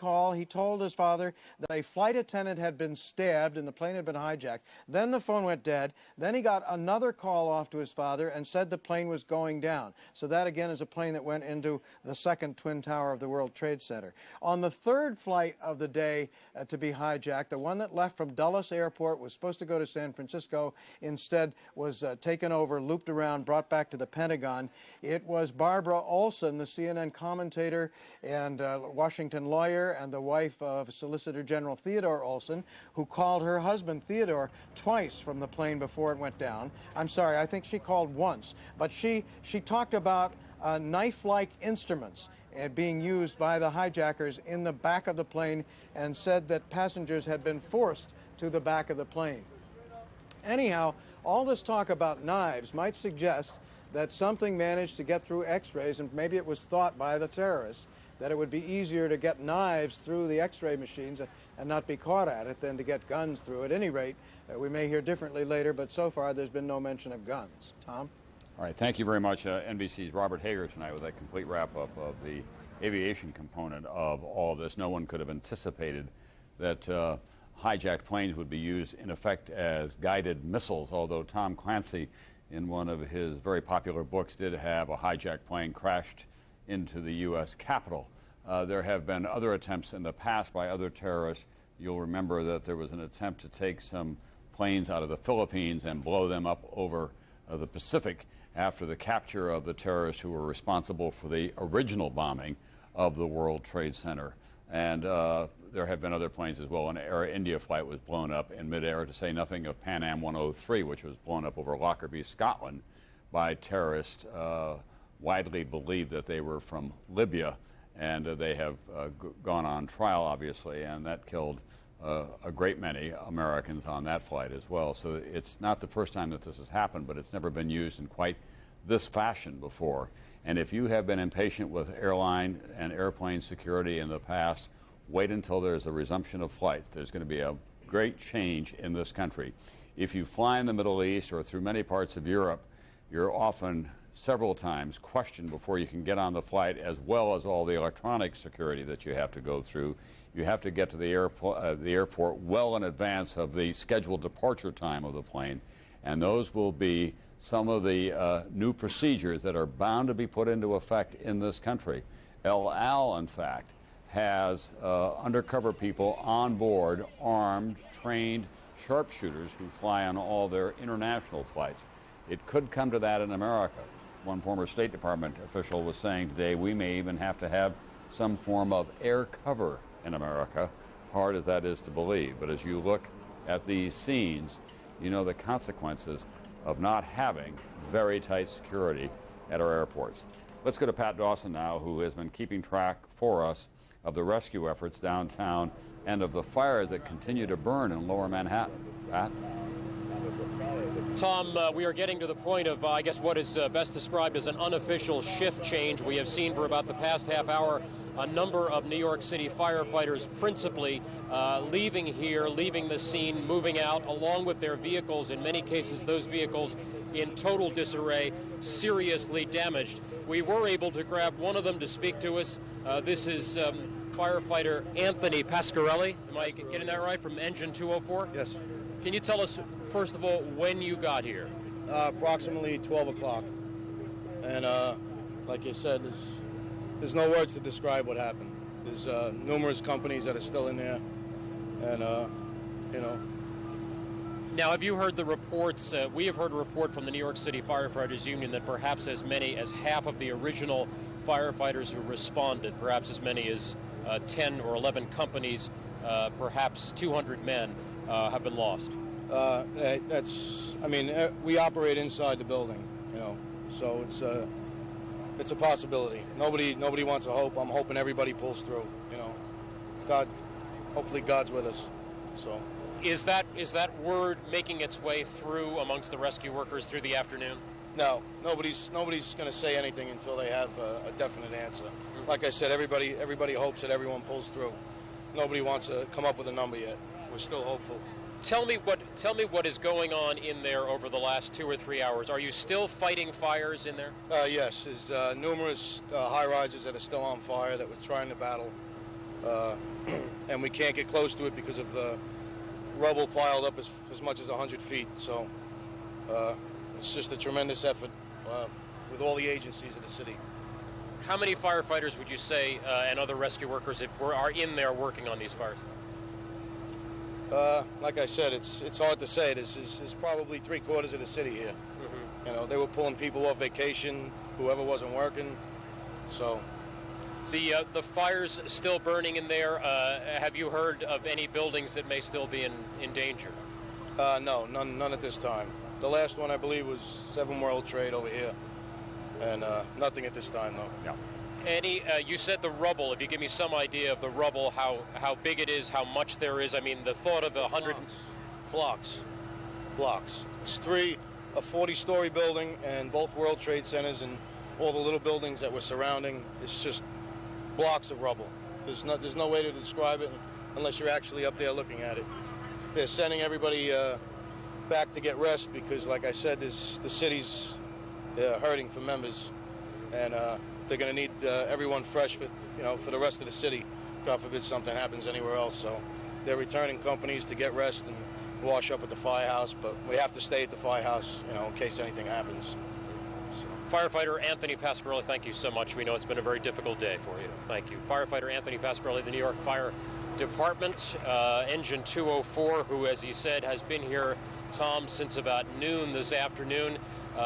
call, he told his father that a flight attendant had been stabbed and the plane had been hijacked. Then the phone went dead. Then he got another call off to his father and said the plane was going down. So that, again, is a plane that went into the second Twin Tower of the World Trade Center. On the third flight of the day to be hijacked, the one that left from Dulles Airport, was supposed to go to San Francisco, instead was taken over, looped around, brought back to the Pentagon. It was Barbara Olson, the CNN commentator and Washington lawyer and the wife of Solicitor General Theodore Olson, who called her husband Theodore twice from the plane before it went down. I'm sorry, I think she called once, but she talked about knife-like instruments being used by the hijackers in the back of the plane, and said that passengers had been forced to the back of the plane. Anyhow, all this talk about knives might suggest that something managed to get through X-rays, and maybe it was thought by the terrorists that it would be easier to get knives through the X-ray machines and not be caught at it than to get guns through. At any rate, we may hear differently later, but so far there's been no mention of guns. Tom? All right, thank you very much. NBC's Robert Hager tonight with a complete wrap-up of the aviation component of all of this. No one could have anticipated that hijacked planes would be used, in effect, as guided missiles, although Tom Clancy, in one of his very popular books, did have a hijacked plane crashed into the U.S. Capitol. There have been other attempts in the past by other terrorists. You'll remember that there was an attempt to take some planes out of the Philippines and blow them up over the Pacific after the capture of the terrorists who were responsible for the original bombing of the World Trade Center. And there have been other planes as well. An Air India flight was blown up in midair, to say nothing of Pan Am 103, which was blown up over Lockerbie, Scotland, by terrorists widely believed that they were from Libya. And they have gone on trial, obviously, and that killed a great many Americans on that flight as well. So it's not the first time that this has happened, but it's never been used in quite this fashion before. And if you have been impatient with airline and airplane security in the past, wait until there's a resumption of flights. There's going to be a great change in this country. If you fly in the Middle East or through many parts of Europe, you're often several times questioned before you can get on the flight, as well as all the electronic security that you have to go through. You have to get to the airport well in advance of the scheduled departure time of the plane, and those will be some of the new procedures that are bound to be put into effect in this country. El Al, in fact, has undercover people on board, armed, trained sharpshooters who fly on all their international flights. It could come to that in America. One former State Department official was saying today we may even have to have some form of air cover in America, hard as that is to believe. But as you look at these scenes, you know the consequences of not having very tight security at our airports. Let's go to Pat Dawson now, who has been keeping track for us of the rescue efforts downtown and of the fires that continue to burn in lower Manhattan. Pat? Tom, we are getting to the point of, I guess, what is best described as an unofficial shift change. We have seen for about the past half hour a number of New York City firefighters principally leaving here, leaving the scene, moving out, along with their vehicles. In many cases, those vehicles in total disarray, seriously damaged. We were able to grab one of them to speak to us. This is firefighter Anthony Pasquarelli. Am I getting that right, from Engine 204? Yes. Can you tell us, first of all, when you got here? Approximately 12 o'clock. And like you said, there's no words to describe what happened. There's numerous companies that are still in there. And, you know. Now, have you heard the reports? We have heard a report from the New York City Firefighters Union that perhaps as many as half of the original firefighters who responded, perhaps as many as 10 or 11 companies, perhaps 200 men, have been lost. I mean, we operate inside the building, you know, so it's a possibility. Nobody wants a hope. I'm hoping everybody pulls through, you know. Hopefully God's with us, so. Is that word making its way through amongst the rescue workers through the afternoon? No, nobody's going to say anything until they have a definite answer. Mm-hmm. Like I said, everybody hopes that everyone pulls through. Nobody wants to come up with a number yet. We're still hopeful. Tell me what is going on in there over the last 2 or 3 hours. Are you still fighting fires in there? Yes, there's numerous high-rises that are still on fire that we're trying to battle. and we can't get close to it because of the rubble piled up as much as 100 feet. So it's just a tremendous effort with all the agencies of the city. How many firefighters would you say and other rescue workers are in there working on these fires? Like I said, it's hard to say. This is probably 3/4 of the city here. Mm-hmm. You know, they were pulling people off vacation, whoever wasn't working. So the fire's still burning in there. Have you heard of any buildings that may still be in danger? No, none at this time. The last one, I believe, was 7 World Trade over here, and nothing at this time, though. Yeah. You said the rubble. If you give me some idea of the rubble, how big it is, how much there is. I mean, the thought of 100 blocks. It's a 40-story building, and both World Trade Centers and all the little buildings that were surrounding. It's just blocks of rubble. There's no way to describe it unless you're actually up there looking at it. They're sending everybody back to get rest because, like I said, the city's hurting for members, and they're going to need everyone fresh for the rest of the city. God forbid something happens anywhere else. So they're returning companies to get rest and wash up at the firehouse, but we have to stay at the firehouse, in case anything happens. Firefighter Anthony Pasquarelli, thank you so much. We know it's been a very difficult day for you. Thank you. Firefighter Anthony Pasquarelli, the New York Fire Department, Engine 204, who, as he said, has been here, Tom, since about noon this afternoon.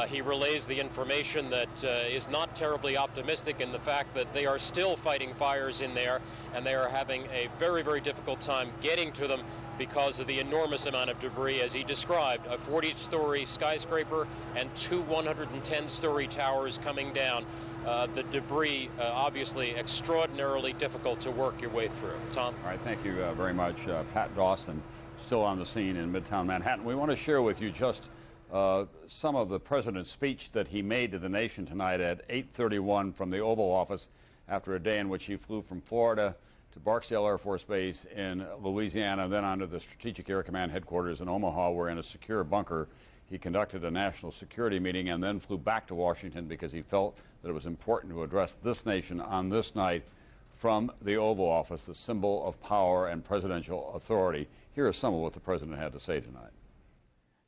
He relays the information that is not terribly optimistic in the fact that they are still fighting fires in there, and they are having a very, very difficult time getting to them because of the enormous amount of debris, as he described, a 40-story skyscraper and 2 110-story towers coming down. The debris, obviously, extraordinarily difficult to work your way through. Tom? All right, thank you very much. Pat Dawson, still on the scene in Midtown Manhattan. We want to share with you just some of the president's speech that he made to the nation tonight at 8:31 from the Oval Office after a day in which he flew from Florida to Barksdale Air Force Base in Louisiana, and then on to the Strategic Air Command headquarters in Omaha, where in a secure bunker he conducted a national security meeting and then flew back to Washington because he felt that it was important to address this nation on this night from the Oval Office, the symbol of power and presidential authority. Here is some of what the president had to say tonight.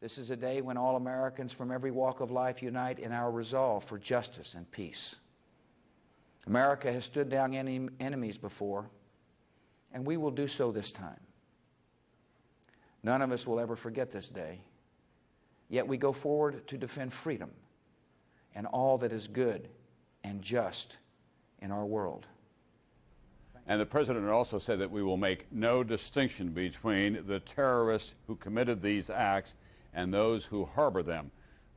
This is a day when all Americans from every walk of life unite in our resolve for justice and peace. America has stood down enemies before, and we will do so this time. None of us will ever forget this day, yet we go forward to defend freedom and all that is good and just in our world. And the president also said that we will make no distinction between the terrorists who committed these acts and those who harbor them.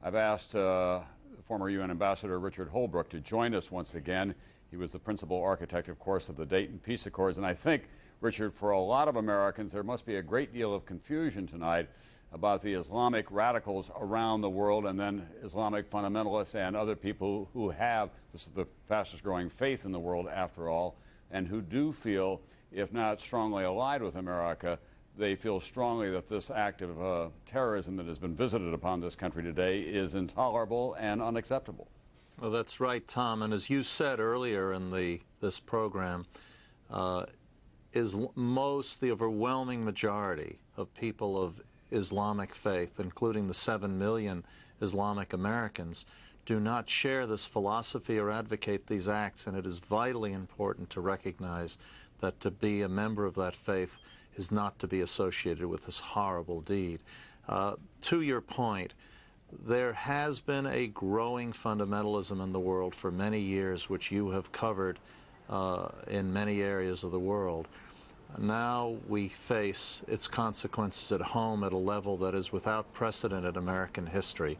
I've asked former UN Ambassador Richard Holbrooke to join us once again. He was the principal architect, of course, of the Dayton Peace Accords. And I think, Richard, for a lot of Americans, there must be a great deal of confusion tonight about the Islamic radicals around the world and then Islamic fundamentalists and other people who have, this is the fastest growing faith in the world after all, and who do feel, if not strongly allied with America, they feel strongly that this act of terrorism that has been visited upon this country today is intolerable and unacceptable. Well, that's right, Tom. And as you said earlier in this program, the overwhelming majority of people of Islamic faith, including the 7 million Islamic Americans, do not share this philosophy or advocate these acts, and it is vitally important to recognize that to be a member of that faith is not to be associated with this horrible deed. To your point, there has been a growing fundamentalism in the world for many years, which you have covered in many areas of the world. Now we face its consequences at home at a level that is without precedent in American history.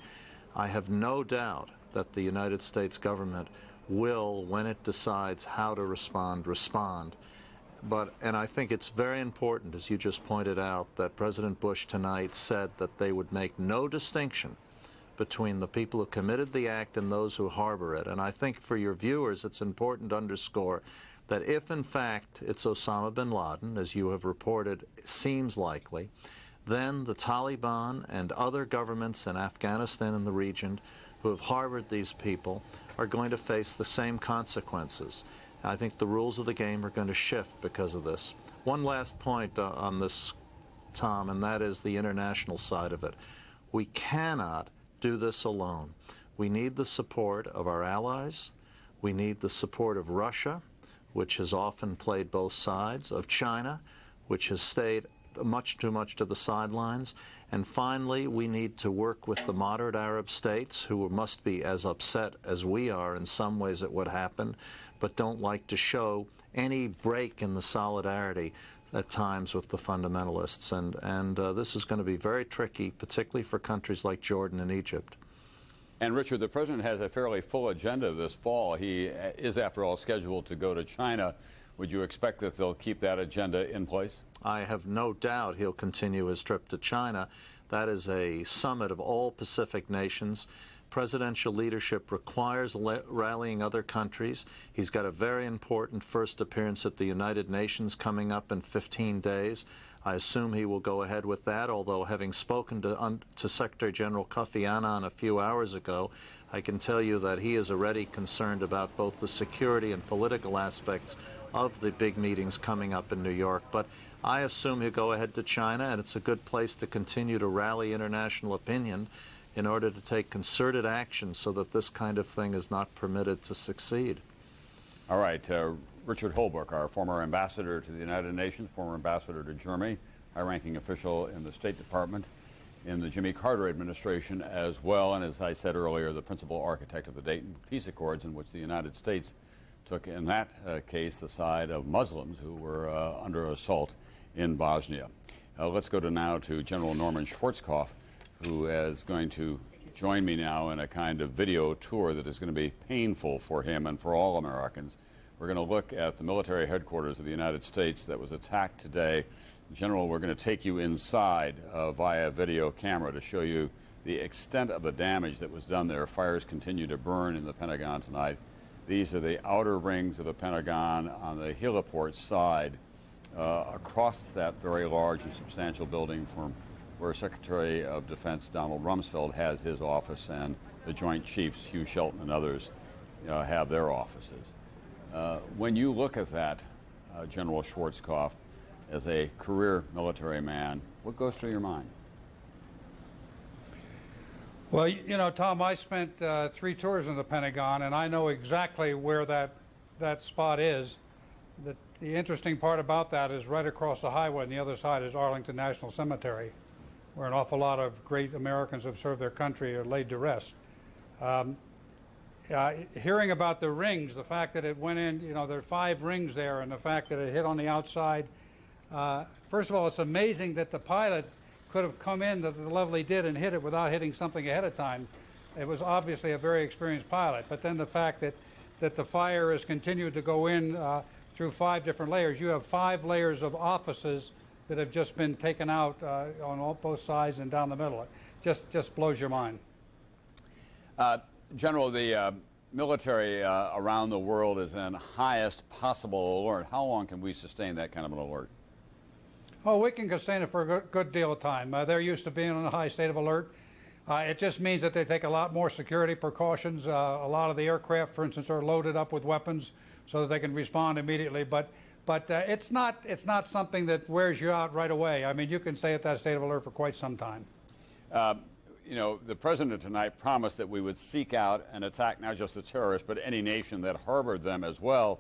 I have no doubt that the United States government will, when it decides how to respond. And I think it's very important, as you just pointed out, that President Bush tonight said that they would make no distinction between the people who committed the act and those who harbor it. And I think for your viewers, it's important to underscore that if, in fact, it's Osama bin Laden, as you have reported, seems likely, then the Taliban and other governments in Afghanistan and the region who have harbored these people are going to face the same consequences. I think the rules of the game are going to shift because of this. One last point on this, Tom, and that is the international side of it. We cannot do this alone. We need the support of our allies. We need the support of Russia, which has often played both sides, of China, which has stayed much too much to the sidelines. And finally, we need to work with the moderate Arab states, who must be as upset as we are in some ways at what happened, but don't like to show any break in the solidarity at times with the fundamentalists. And this is going to be very tricky, particularly for countries like Jordan and Egypt. And Richard, the president has a fairly full agenda this fall. He is, after all, scheduled to go to China. Would you expect that they'll keep that agenda in place? I have no doubt he'll continue his trip to China. That is a summit of all Pacific nations. Presidential leadership requires rallying other countries. He's got a very important first appearance at the United Nations coming up in 15 days. I assume he will go ahead with that, although having spoken to Secretary General Kofi Annan a few hours ago, I can tell you that he is already concerned about both the security and political aspects of the big meetings coming up in New York. But I assume he'll go ahead to China, and it's a good place to continue to rally international opinion in order to take concerted action so that this kind of thing is not permitted to succeed. All right. Richard Holbrooke, our former ambassador to the United Nations, former ambassador to Germany, high-ranking official in the State Department in the Jimmy Carter administration as well, and as I said earlier, the principal architect of the Dayton Peace Accords, in which the United States took, in that case, the side of Muslims who were under assault in Bosnia. Let's go now to General Norman Schwarzkopf, who is going to join me now in a kind of video tour that is going to be painful for him and for all Americans. We're going to look at the military headquarters of the United States that was attacked today. General, we're going to take you inside via video camera to show you the extent of the damage that was done there. Fires continue to burn in the Pentagon tonight. These are the outer rings of the Pentagon on the heliport side across that very large and substantial building from where Secretary of Defense Donald Rumsfeld has his office, and the Joint Chiefs, Hugh Shelton and others, have their offices. When you look at that, General Schwarzkopf, as a career military man, what goes through your mind? Well, you know, Tom, I spent 3 tours in the Pentagon, and I know exactly where that spot is. The interesting part about that is right across the highway on the other side is Arlington National Cemetery, where an awful lot of great Americans who have served their country are laid to rest. Hearing about the rings, the fact that it went in, you know, there are 5 rings there, and the fact that it hit on the outside. First of all, it's amazing that the pilot could have come in the level he did and hit it without hitting something ahead of time. It was obviously a very experienced pilot. But then the fact that the fire has continued to go in through 5 different layers. You have 5 layers of offices that have just been taken out on both sides and down the middle. It just blows your mind. General, the military around the world is in highest possible alert. How long can we sustain that kind of an alert? Oh, we can sustain it for a good deal of time. They're used to being in a high state of alert. It just means that they take a lot more security precautions. A lot of the aircraft, for instance, are loaded up with weapons so that they can respond immediately. But it's not something that wears you out right away. I mean, you can stay at that state of alert for quite some time. You know, the president tonight promised that we would seek out and attack not just the terrorists, but any nation that harbored them as well.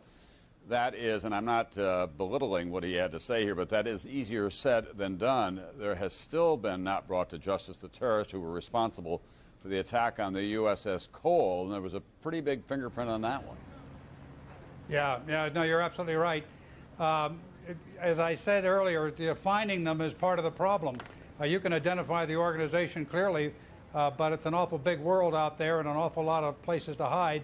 That is, and I'm not belittling what he had to say here, but that is easier said than done. There has still been not brought to justice the terrorists who were responsible for the attack on the USS Cole, and there was a pretty big fingerprint on that one. Yeah, no, you're absolutely right. As I said earlier, finding them is part of the problem. You can identify the organization clearly, but it's an awful big world out there and an awful lot of places to hide.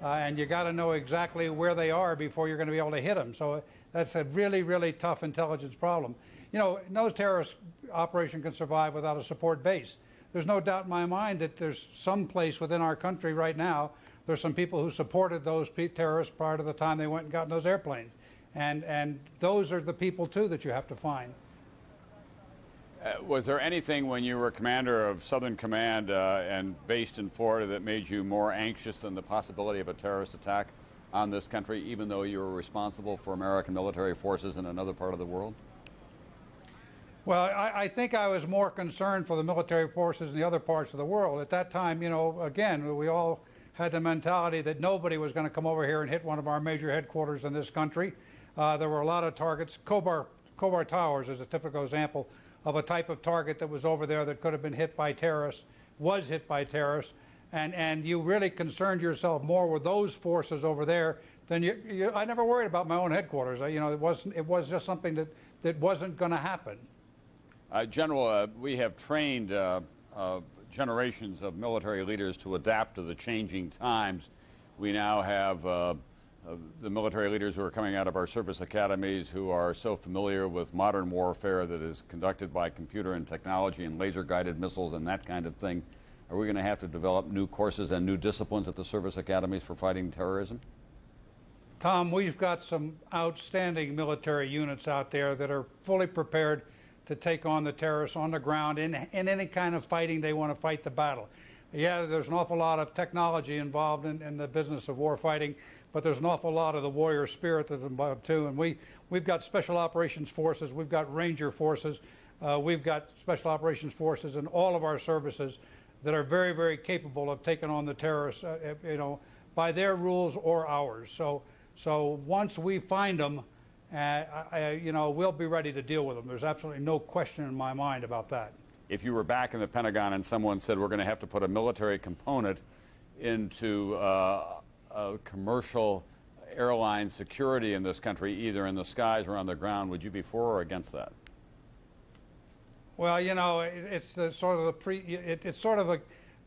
And you got to know exactly where they are before you're going to be able to hit them. So that's a really, really tough intelligence problem. You know, no terrorist operation can survive without a support base. There's no doubt in my mind that there's some place within our country right now, there's some people who supported those terrorists prior to the time they went and got in those airplanes. And those are the people, too, that you have to find. Was there anything when you were commander of Southern Command and based in Florida that made you more anxious than the possibility of a terrorist attack on this country, even though you were responsible for American military forces in another part of the world? Well, I think I was more concerned for the military forces in the other parts of the world. At that time, you know, again, we all had the mentality that nobody was going to come over here and hit one of our major headquarters in this country. There were a lot of targets. Khobar Towers is a typical example of a type of target that was over there that could have been hit by terrorists, was hit by terrorists, and you really concerned yourself more with those forces over there than I never worried about my own headquarters. You know, it was just something that wasn't going to happen. General, we have trained generations of military leaders to adapt to the changing times. We now have the military leaders who are coming out of our service academies who are so familiar with modern warfare that is conducted by computer and technology and laser-guided missiles and that kind of thing. Are we going to have to develop new courses and new disciplines at the service academies for fighting terrorism? Tom, we've got some outstanding military units out there that are fully prepared to take on the terrorists on the ground in any kind of fighting they want to fight the battle. Yeah, there's an awful lot of technology involved in the business of war fighting, but there's an awful lot of the warrior spirit that's involved too. And we've got special operations forces, we've got ranger forces, we've got special operations forces in all of our services that are very, very capable of taking on the terrorists, you know, by their rules or ours. So once we find them, you know, we'll be ready to deal with them. There's absolutely no question in my mind about that. If you were back in the Pentagon and someone said we're going to have to put a military component into commercial airline security in this country, either in the skies or on the ground, would you be for or against that? Well, you know, it's sort of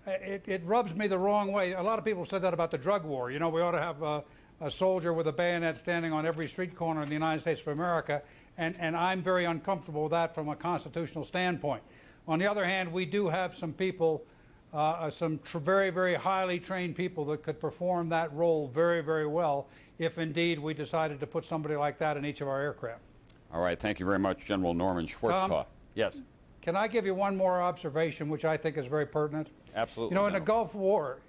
it rubs me the wrong way. A lot of people said that about the drug war. You know, we ought to have a soldier with a bayonet standing on every street corner in the United States of America, and I'm very uncomfortable with that from a constitutional standpoint. On the other hand, we do have some people, very, very highly trained people that could perform that role very, very well if indeed we decided to put somebody like that in each of our aircraft. All right, thank you very much, General Norman Schwarzkopf. Yes. Can I give you one more observation, which I think is very pertinent? Absolutely. You know, in the Gulf War,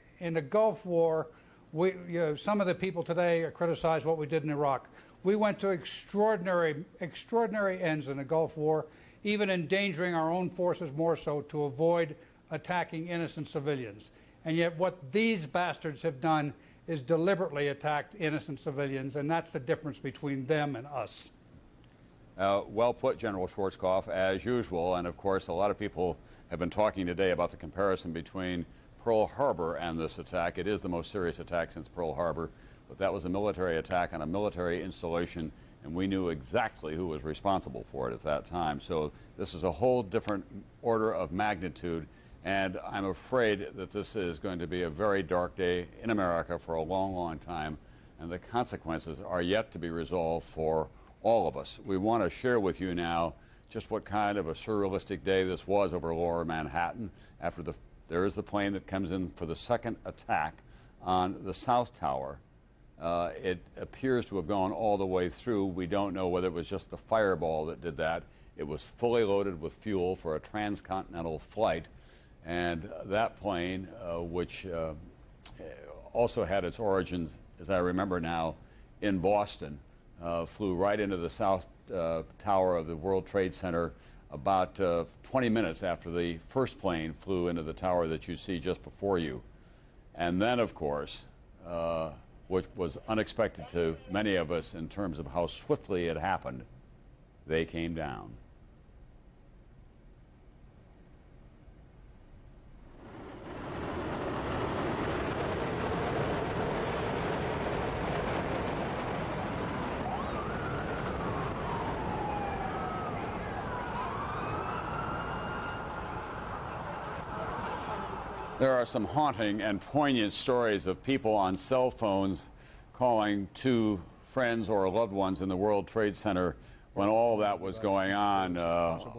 some of the people today criticize what we did in Iraq. We went to extraordinary ends in the Gulf War, even endangering our own forces more so to avoid attacking innocent civilians. And yet what these bastards have done is deliberately attacked innocent civilians, and that's the difference between them and us. Well put, General Schwarzkopf, as usual. And of course, a lot of people have been talking today about the comparison between Pearl Harbor and this attack. It is the most serious attack since Pearl Harbor, but that was a military attack on a military installation, and we knew exactly who was responsible for it at that time. So this is a whole different order of magnitude, and I'm afraid that this is going to be a very dark day in America for a long, long time, and the consequences are yet to be resolved for all of us. We want to share with you now just what kind of a surrealistic day this was over lower Manhattan after there is the plane that comes in for the second attack on the South Tower. It appears to have gone all the way through. We don't know whether it was just the fireball that did that. It was fully loaded with fuel for a transcontinental flight, and that plane, which also had its origins, as I remember now, in Boston, flew right into the South Tower of the World Trade Center about 20 minutes after the first plane flew into the tower that you see just before you. And then, of course, which was unexpected to many of us in terms of how swiftly it happened, they came down. There are some haunting and poignant stories of people on cell phones calling to friends or loved ones in the World Trade Center when all that was going on.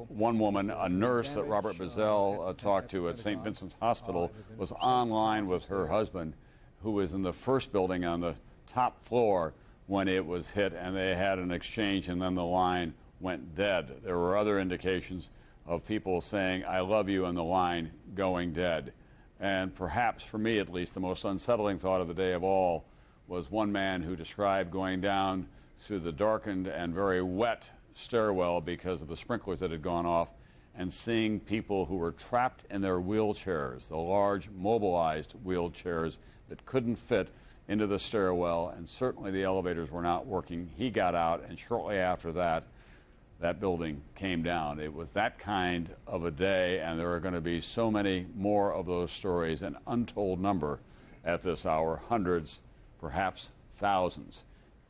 One woman, a nurse that Robert Bazell talked to at St. Vincent's Hospital, was online with her husband, who was in the first building on the top floor when it was hit, and they had an exchange, and then the line went dead. There were other indications of people saying, "I love you," and the line going dead. And perhaps, for me at least, the most unsettling thought of the day of all was one man who described going down through the darkened and very wet stairwell because of the sprinklers that had gone off and seeing people who were trapped in their wheelchairs, the large mobilized wheelchairs that couldn't fit into the stairwell, and certainly the elevators were not working. He got out, and shortly after that, that building came down. It was that kind of a day, and there are going to be so many more of those stories, an untold number at this hour, hundreds, perhaps thousands.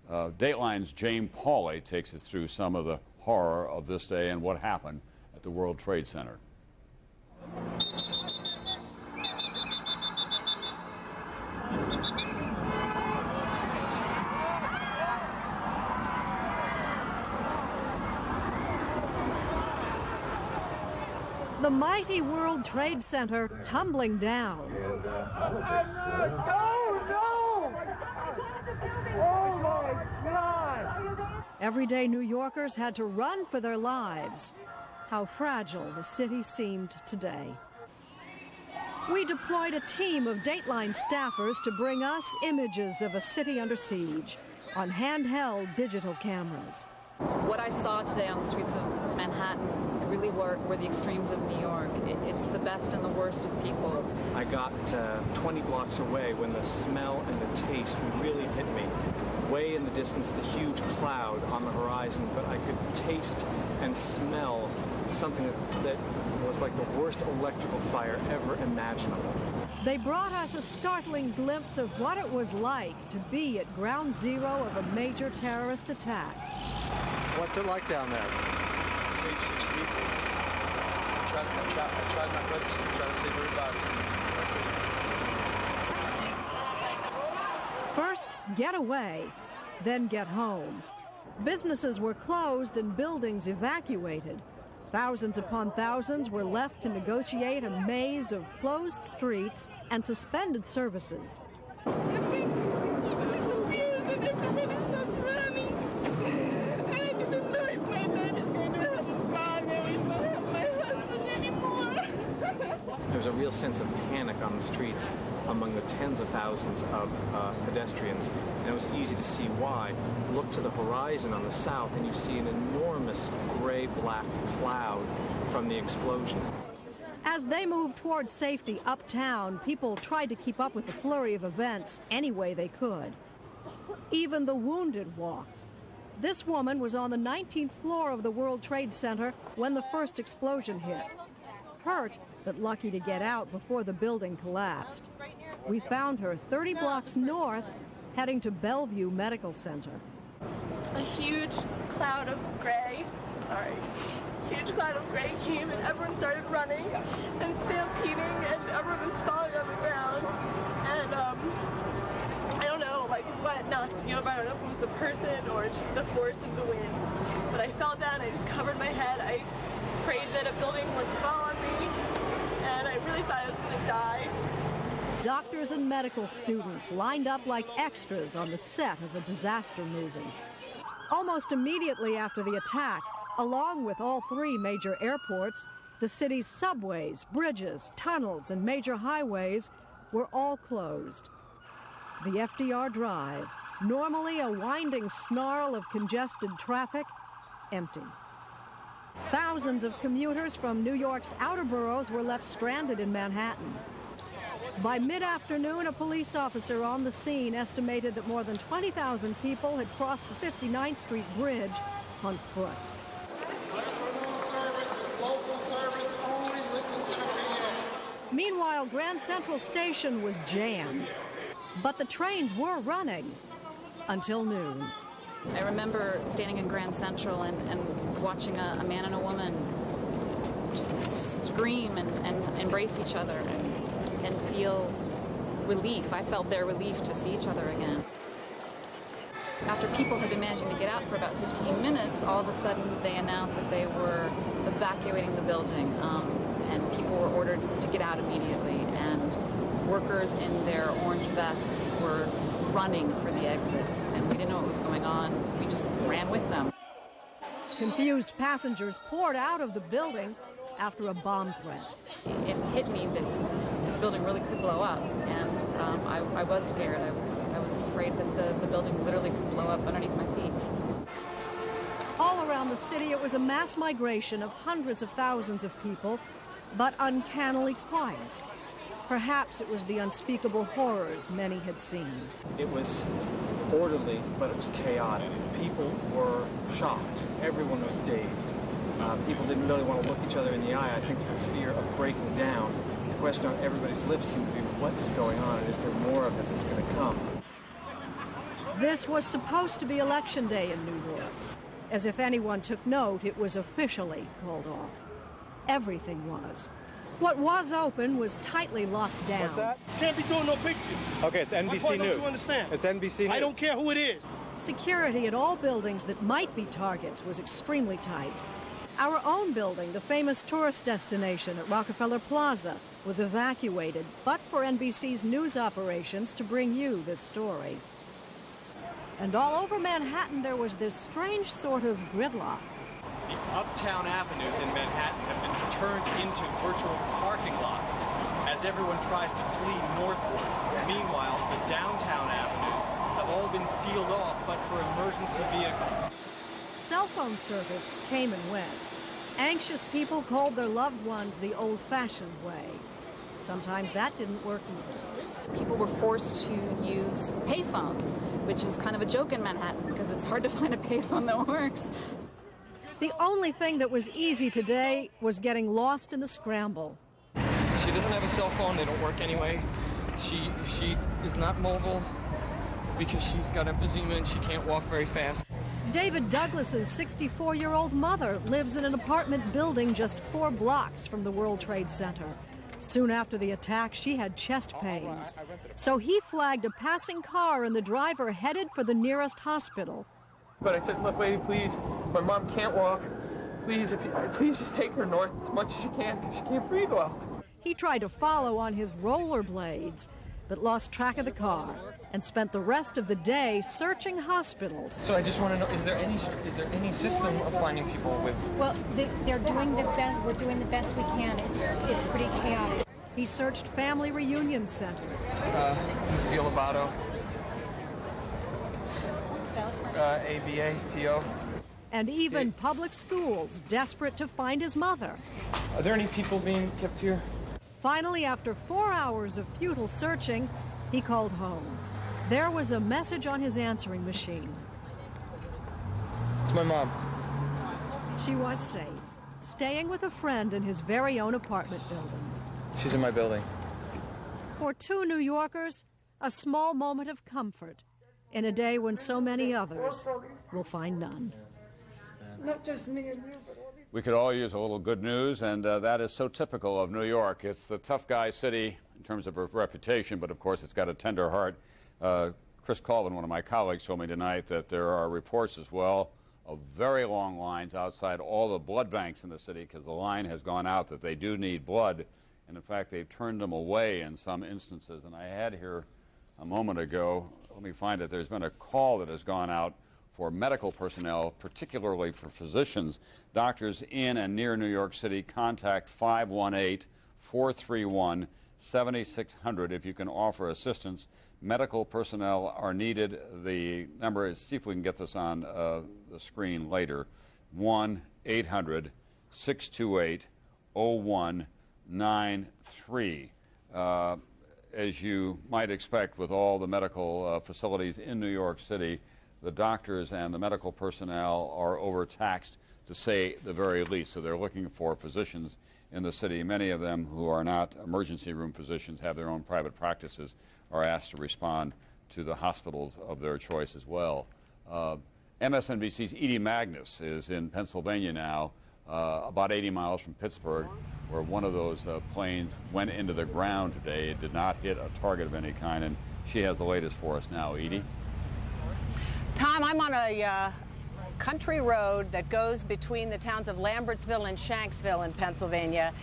Dateline's Jane Pauley takes us through some of the horror of this day and what happened at the World Trade Center. The mighty World Trade Center tumbling down. Oh my God! Everyday New Yorkers had to run for their lives. How fragile the city seemed today. We deployed a team of Dateline staffers to bring us images of a city under siege on handheld digital cameras. What I saw today on the streets of Manhattan really were the extremes of New York. It's the best and the worst of people. I got 20 blocks away when the smell and the taste really hit me. Way in the distance, the huge cloud on the horizon, but I could taste and smell something that was like the worst electrical fire ever imaginable. They brought us a startling glimpse of what it was like to be at ground zero of a major terrorist attack. What's it like down there? Save 6 people. I tried my best to try to save everybody. First, get away, then get home. Businesses were closed and buildings evacuated. Thousands upon thousands were left to negotiate a maze of closed streets and suspended services. Everything disappeared and everybody stopped running. And I didn't know if my man is going to have a father, if I have my husband anymore. There was a real sense of panic on the streets among the tens of thousands of pedestrians, and it was easy to see why. Look to the horizon on the south, and you see an enormous gray-black cloud from the explosion. As they moved towards safety uptown, people tried to keep up with the flurry of events any way they could. Even the wounded walked. This woman was on the 19th floor of the World Trade Center when the first explosion hit. Hurt, but lucky to get out before the building collapsed. We found her 30 blocks north, heading to Bellevue Medical Center. A huge cloud of gray, huge cloud of gray came and everyone started running and stampeding and everyone was falling on the ground. And I don't know what knocked me over. I don't know if it was the person or just the force of the wind. But I fell down, I just covered my head. I prayed that a building wouldn't fall on me. And I really thought I was going to die. Doctors and medical students lined up like extras on the set of a disaster movie. Almost immediately after the attack, along with all 3 major airports, the city's subways, bridges, tunnels, and major highways were all closed. The FDR Drive, normally a winding snarl of congested traffic, empty. Thousands of commuters from New York's outer boroughs were left stranded in Manhattan. By mid-afternoon, a police officer on the scene estimated that more than 20,000 people had crossed the 59th Street Bridge on foot. Meanwhile, Grand Central Station was jammed, but the trains were running until noon. I remember standing in Grand Central and watching a man and a woman just scream and embrace each other and feel relief. I felt their relief to see each other again. After people had been managing to get out for about 15 minutes, all of a sudden they announced that they were evacuating the building, and people were ordered to get out immediately, and workers in their orange vests were running for the exits, and we didn't know what was going on. We just ran with them. Confused passengers poured out of the building after a bomb threat. It hit me that this building really could blow up, and I was scared. I was afraid that the building literally could blow up underneath my feet. All around the city, it was a mass migration of hundreds of thousands of people, but uncannily quiet. Perhaps it was the unspeakable horrors many had seen. It was orderly, but it was chaotic. People were shocked. Everyone was dazed. People didn't really want to look each other in the eye, I think, for fear of breaking down. The question on everybody's lips seemed to be, what is going on, and is there more of it that's going to come? This was supposed to be Election Day in New York. As if anyone took note, it was officially called off. Everything was. What was open was tightly locked down. What's that? Can't be doing no pictures. Okay, it's NBC Why News. don't you understand? It's NBC News. I don't care who it is. Security at all buildings that might be targets was extremely tight. Our own building, the famous tourist destination at Rockefeller Plaza, was evacuated, but for NBC's news operations to bring you this story. And all over Manhattan, there was this strange sort of gridlock. The uptown avenues in Manhattan have been turned into virtual parking lots as everyone tries to flee northward. Meanwhile, the downtown avenues have all been sealed off, but for emergency vehicles. Cell phone service came and went. Anxious people called their loved ones the old-fashioned way. Sometimes that didn't work either. People were forced to use payphones, which is kind of a joke in Manhattan because it's hard to find a payphone that works. The only thing that was easy today was getting lost in the scramble. She doesn't have a cell phone. They don't work anyway. She is not mobile because she's got emphysema and she can't walk very fast. David Douglas's 64-year-old mother lives in an apartment building just 4 blocks from the World Trade Center. Soon after the attack, she had chest pains. So he flagged a passing car and the driver headed for the nearest hospital. But I said, look, lady, please, my mom can't walk. Please, please just take her north as much as you can because she can't breathe well. He tried to follow on his rollerblades, but lost track of the car and spent the rest of the day searching hospitals. So I just want to know, is there any system of finding people with... Well, they're doing the best. We're doing the best we can. It's pretty chaotic. He searched family reunion centers. Lucille Abato. A-B-A-T-O. And even public schools, desperate to find his mother. Are there any people being kept here? Finally, after 4 hours of futile searching, he called home. There was a message on his answering machine. It's my mom. She was safe, staying with a friend in his very own apartment building. She's in my building. For 2 New Yorkers, a small moment of comfort in a day when so many others will find none. Not just me and you, but all these... We could all use a little good news, and that is so typical of New York. It's the tough guy city in terms of reputation, but of course it's got a tender heart. Chris Colvin, one of my colleagues, told me tonight that there are reports as well of very long lines outside all the blood banks in the city because the line has gone out that they do need blood, and in fact they've turned them away in some instances. And I had here a moment ago, let me find it, there's been a call that has gone out for medical personnel, particularly for physicians. Doctors in and near New York City, contact 518-431-7600 if you can offer assistance. Medical personnel are needed. The number is, see if we can get this on the screen later, 1-800-628-0193. As you might expect with all the medical facilities in New York City, the doctors and the medical personnel are overtaxed, to say the very least. So they're looking for physicians in the city. Many of them who are not emergency room physicians, have their own private practices, are asked to respond to the hospitals of their choice as well. MSNBC's Edie Magnus is in Pennsylvania now, about 80 miles from Pittsburgh, where one of those planes went into the ground today. It did not hit a target of any kind, and she has the latest for us now. Edie? Tom, I'm on a country road that goes between the towns of Lambertsville and Shanksville in Pennsylvania.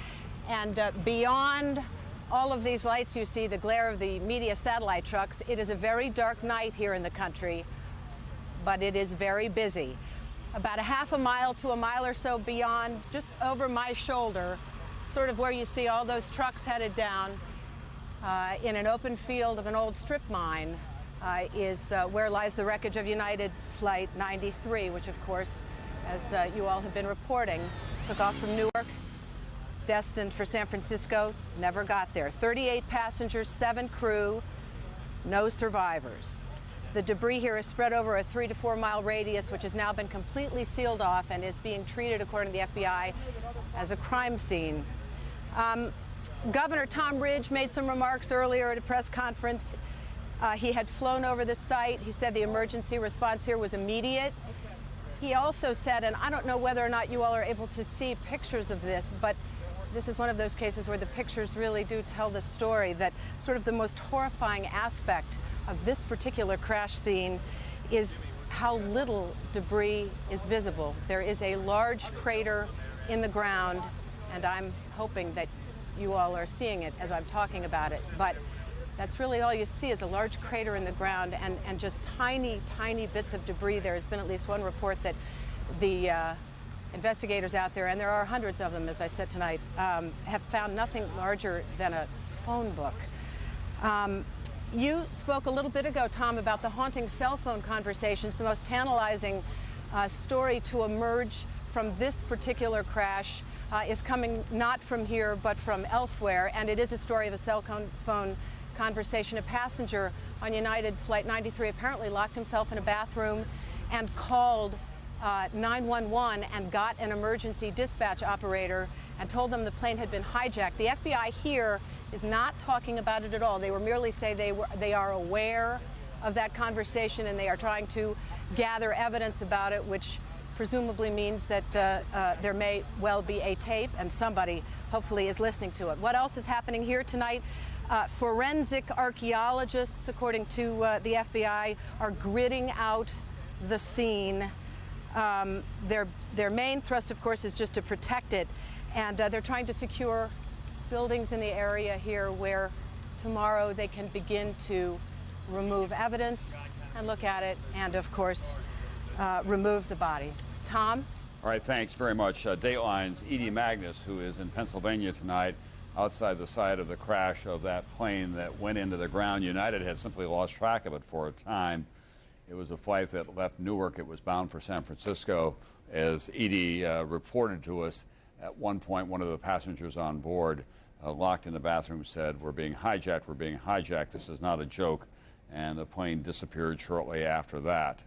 And beyond all of these lights you see, the glare of the media satellite trucks, it is a very dark night here in the country, but it is very busy. About a half a mile to a mile or so beyond, just over my shoulder, sort of where you see all those trucks headed down, in an open field of an old strip mine is where lies the wreckage of United Flight 93, which of course, as you all have been reporting, took off from Newark, destined for San Francisco, never got there. 38 passengers, 7 crew, no survivors. The debris here is spread over a 3 to 4 mile radius, which has now been completely sealed off and is being treated, according to the FBI, as a crime scene. Governor Tom Ridge made some remarks earlier at a press conference. He had flown over the site. He said the emergency response here was immediate. He also said, and I don't know whether or not you all are able to see pictures of this, but this is one of those cases where the pictures really do tell the story, that sort of the most horrifying aspect of this particular crash scene is how little debris is visible. There is a large crater in the ground, and I'm hoping that you all are seeing it as I'm talking about it, but that's really all you see is a large crater in the ground and just tiny, tiny bits of debris. There has been at least one report that the investigators out there, and there are hundreds of them, as I said tonight, have found nothing larger than a phone book. You spoke a little bit ago, Tom, about the haunting cell phone conversations, the most tantalizing story to emerge from this particular crash is coming not from here but from elsewhere, and it is a story of a cell phone conversation. A passenger on United Flight 93 apparently locked himself in a bathroom and called 911 and got an emergency dispatch operator and told them the plane had been hijacked. The FBI here is not talking about it at all. They were merely say they are aware of that conversation and they are trying to gather evidence about it, which presumably means that there may well be a tape and somebody hopefully is listening to it. What else is happening here tonight? Forensic archaeologists, according to the FBI, are gridding out the scene. Their main thrust, of course, is just to protect it, and they're trying to secure buildings in the area here where tomorrow they can begin to remove evidence and look at it and, of course, remove the bodies. Tom? All right, thanks very much. Dateline's Edie Magnus, who is in Pennsylvania tonight, outside the site of the crash of that plane that went into the ground. United had simply lost track of it for a time. It was a flight that left Newark. It was bound for San Francisco. As Edie reported to us, at one point, one of the passengers on board, locked in the bathroom, said, "We're being hijacked, we're being hijacked. This is not a joke." And the plane disappeared shortly after that.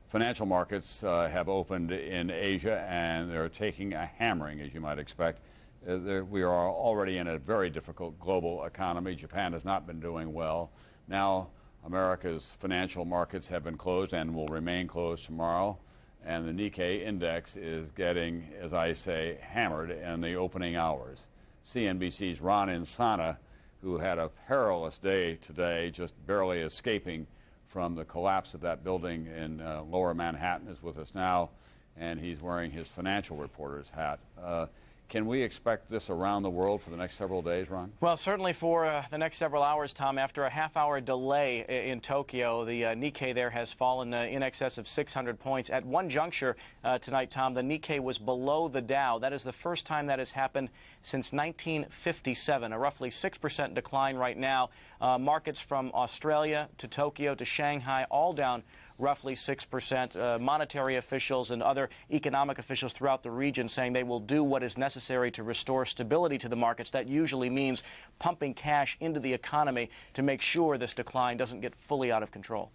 Financial markets have opened in Asia, and they're taking a hammering, as you might expect. We are already in a very difficult global economy. Japan has not been doing well. Now, America's financial markets have been closed and will remain closed tomorrow. And the Nikkei index is getting, as I say, hammered in the opening hours. CNBC's Ron Insana, who had a perilous day today, just barely escaping from the collapse of that building in lower Manhattan, is with us now, and he's wearing his financial reporter's hat. Can we expect this around the world for the next several days, Ron? Well, certainly for the next several hours, Tom. After a half-hour delay in Tokyo, the Nikkei there has fallen in excess of 600 points. At one juncture tonight, Tom, the Nikkei was below the Dow. That is the first time that has happened since 1957, a roughly 6% decline right now. Markets from Australia to Tokyo to Shanghai all down roughly 6%. Monetary officials and other economic officials throughout the region saying they will do what is necessary to restore stability to the markets. That usually means pumping cash into the economy to make sure this decline doesn't get fully out of control.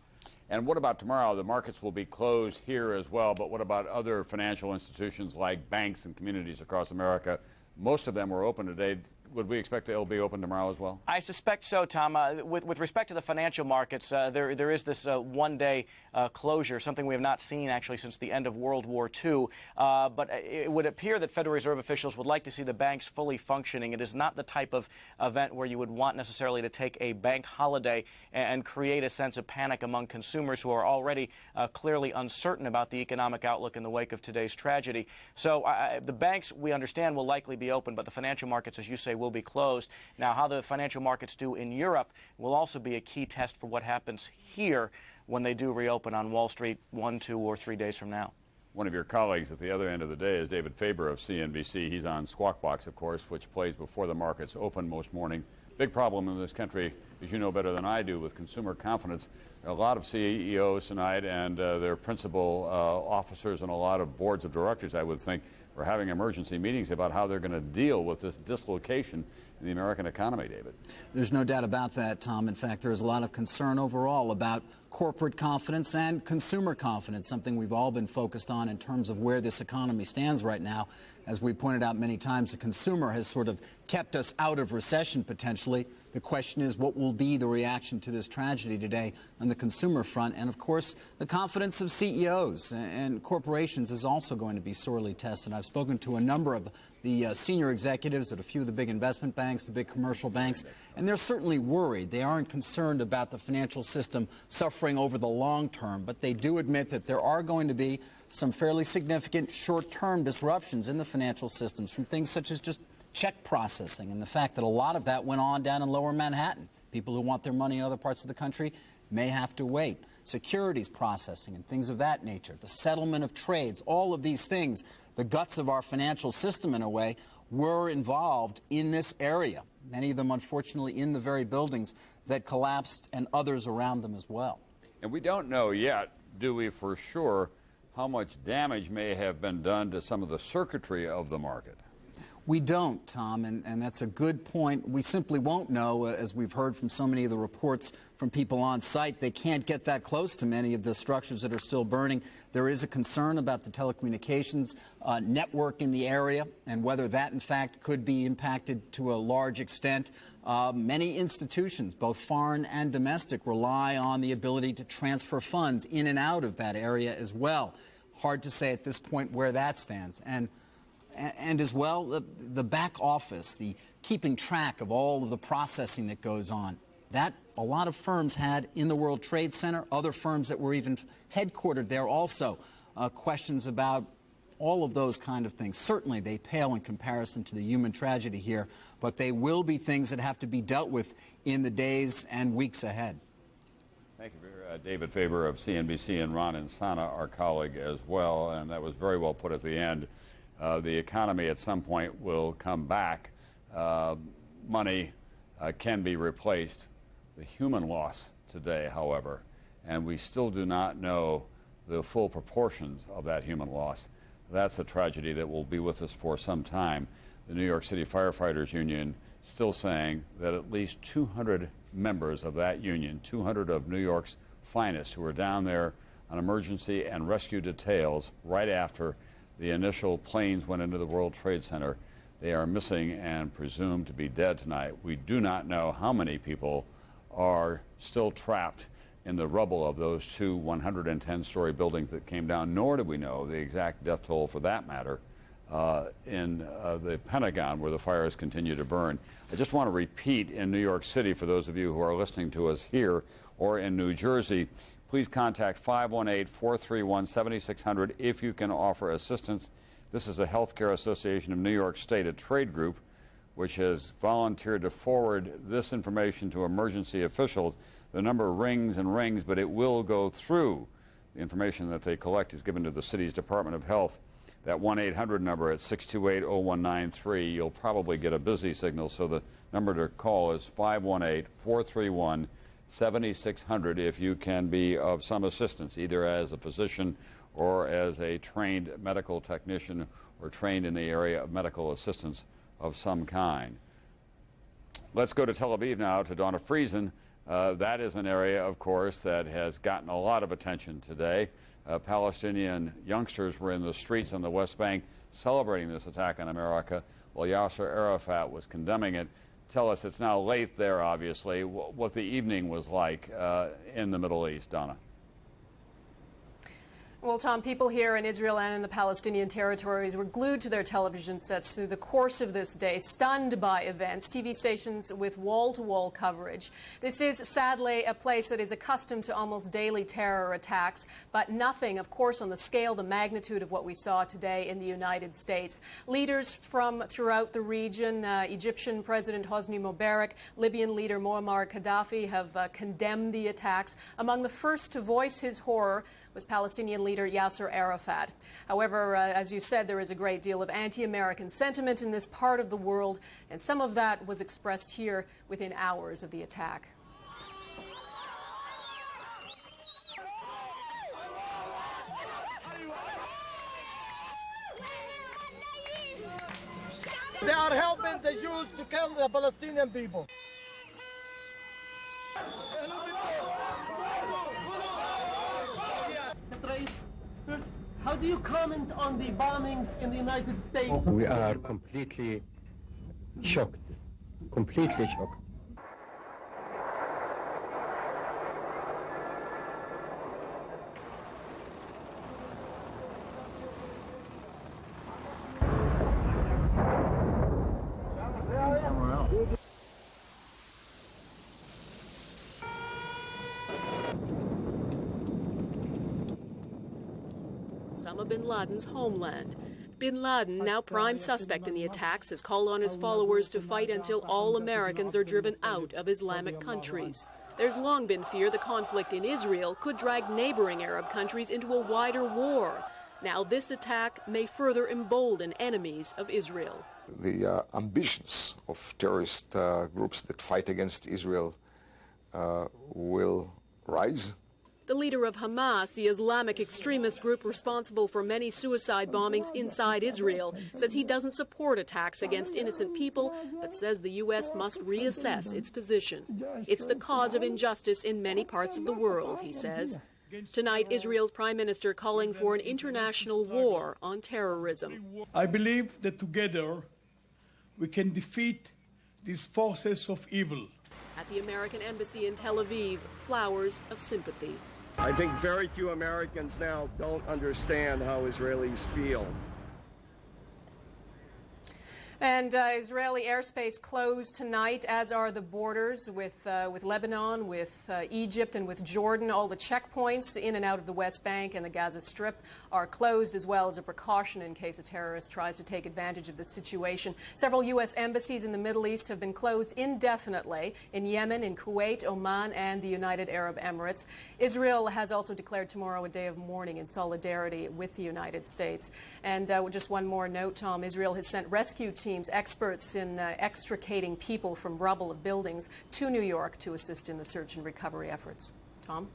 And what about tomorrow? The markets will be closed here as well, but what about other financial institutions like banks and communities across America? Most of them were open today. Would we expect they'll be open tomorrow as well? I suspect so, Tom. With respect to the financial markets, there is this one-day closure, something we have not seen actually since the end of World War II. But it would appear that Federal Reserve officials would like to see the banks fully functioning. It is not the type of event where you would want necessarily to take a bank holiday and create a sense of panic among consumers who are already clearly uncertain about the economic outlook in the wake of today's tragedy. So the banks, we understand, will likely be open, but the financial markets, as you say, will be closed. Now, how the financial markets do in Europe will also be a key test for what happens here when they do reopen on Wall Street 1, 2, or 3 days from now. One of your colleagues at the other end of the day is David Faber of CNBC. He's on Squawk Box, of course, which plays before the markets open most mornings. big problem in this country, as you know better than I do, with consumer confidence. A lot of CEOs tonight and their principal officers and a lot of boards of directors, I would think, are having emergency meetings about how they're going to deal with this dislocation in the American economy, David. There's no doubt about that, Tom. In fact, there's a lot of concern overall about corporate confidence and consumer confidence, something we've all been focused on in terms of where this economy stands right now. As we pointed out many times, the consumer has sort of kept us out of recession potentially. The question is, what will be the reaction to this tragedy today on the consumer front? And, of course, the confidence of CEOs and corporations is also going to be sorely tested. I've spoken to a number of the senior executives at a few of the big investment banks, the big commercial banks, and they're certainly worried. They aren't concerned about the financial system suffering over the long term, but they do admit that there are going to be some fairly significant short-term disruptions in the financial systems from things such as just check processing and the fact that a lot of that went on down in lower Manhattan. People who want their money in other parts of the country may have to wait. Securities processing and things of that nature, the settlement of trades, all of these things, the guts of our financial system in a way, were involved in this area. Many of them, unfortunately, in the very buildings that collapsed and others around them as well. And we don't know yet, do we, for sure, how much damage may have been done to some of the circuitry of the market? We don't, Tom, and that's a good point. We simply won't know, as we've heard from so many of the reports from people on site. They can't get that close to many of the structures that are still burning. There is a concern about the telecommunications network in the area and whether that, in fact, could be impacted to a large extent. Many institutions, both foreign and domestic, rely on the ability to transfer funds in and out of that area as well. Hard to say at this point where that stands. And as well, the back office, the keeping track of all of the processing that goes on, that a lot of firms had in the World Trade Center, other firms that were even headquartered there also, questions about all of those kind of things. Certainly they pale in comparison to the human tragedy here, but they will be things that have to be dealt with in the days and weeks ahead. Thank you, David Faber of CNBC, and Ron Insana, our colleague, as well. And that was very well put at the end. The economy at some point will come back. Money can be replaced. The human loss today, however, and we still do not know the full proportions of that human loss. That's a tragedy that will be with us for some time. The New York City Firefighters Union still saying that at least 200 members of that union, 200 of New York's finest who were down there on emergency and rescue details right after the initial planes went into the World Trade Center, they are missing and presumed to be dead tonight. We do not know how many people are still trapped in the rubble of those two 110-story buildings that came down, nor do we know the exact death toll, for that matter, in the Pentagon, where the fires continue to burn. I just want to repeat, in New York City, for those of you who are listening to us here or in New Jersey, please contact 518-431-7600 if you can offer assistance. This is the Healthcare Association of New York State, a trade group which has volunteered to forward this information to emergency officials. The number rings and rings, but it will go through. The information that they collect is given to the city's Department of Health. That 1-800 number at 628-0193, you'll probably get a busy signal, so the number to call is 518-431-7600 if you can be of some assistance, either as a physician or as a trained medical technician or trained in the area of medical assistance of some kind. Let's go to Tel Aviv now to Donna Friesen. That is an area, of course, that has gotten a lot of attention today. Palestinian youngsters were in the streets on the West Bank celebrating this attack on America, while Yasser Arafat was condemning it. Tell us, it's now late there, obviously, what the evening was like in the Middle East, Donna. Well, Tom, people here in Israel and in the Palestinian territories were glued to their television sets through the course of this day, stunned by events, TV stations with wall-to-wall coverage. This is, sadly, a place that is accustomed to almost daily terror attacks, but nothing, of course, on the scale, the magnitude of what we saw today in the United States. Leaders from throughout the region, Egyptian President Hosni Mubarak, Libyan leader Muammar Gaddafi have condemned the attacks. Among the first to voice his horror was Palestinian leader Yasser Arafat. However, as you said, there is a great deal of anti-American sentiment in this part of the world, and some of that was expressed here within hours of the attack. They are helping the Jews to kill the Palestinian people. First, how do you comment on the bombings in the United States? We are completely shocked. Completely shocked. Osama bin Laden's homeland. Bin Laden, now prime suspect in the attacks, has called on his followers to fight until all Americans are driven out of Islamic countries. There's long been fear the conflict in Israel could drag neighboring Arab countries into a wider war. Now this attack may further embolden enemies of Israel. The ambitions of terrorist groups that fight against Israel will rise. The leader of Hamas, the Islamic extremist group responsible for many suicide bombings inside Israel, says he doesn't support attacks against innocent people, but says the U.S. must reassess its position. It's the cause of injustice in many parts of the world, he says. Tonight, Israel's prime minister calling for an international war on terrorism. I believe that together we can defeat these forces of evil. At the American embassy in Tel Aviv, flowers of sympathy. I think very few Americans now don't understand how Israelis feel. And Israeli airspace closed tonight, as are the borders with Lebanon, with Egypt, and with Jordan. All the checkpoints in and out of the West Bank and the Gaza Strip are closed, as well as a precaution in case a terrorist tries to take advantage of the situation. Several U.S. embassies in the Middle East have been closed indefinitely in Yemen, in Kuwait, Oman, and the United Arab Emirates. Israel has also declared tomorrow a day of mourning in solidarity with the United States. And just one more note, Tom, Israel has sent rescue teams, experts in extricating people from rubble of buildings, to New York to assist in the search and recovery efforts. Tom?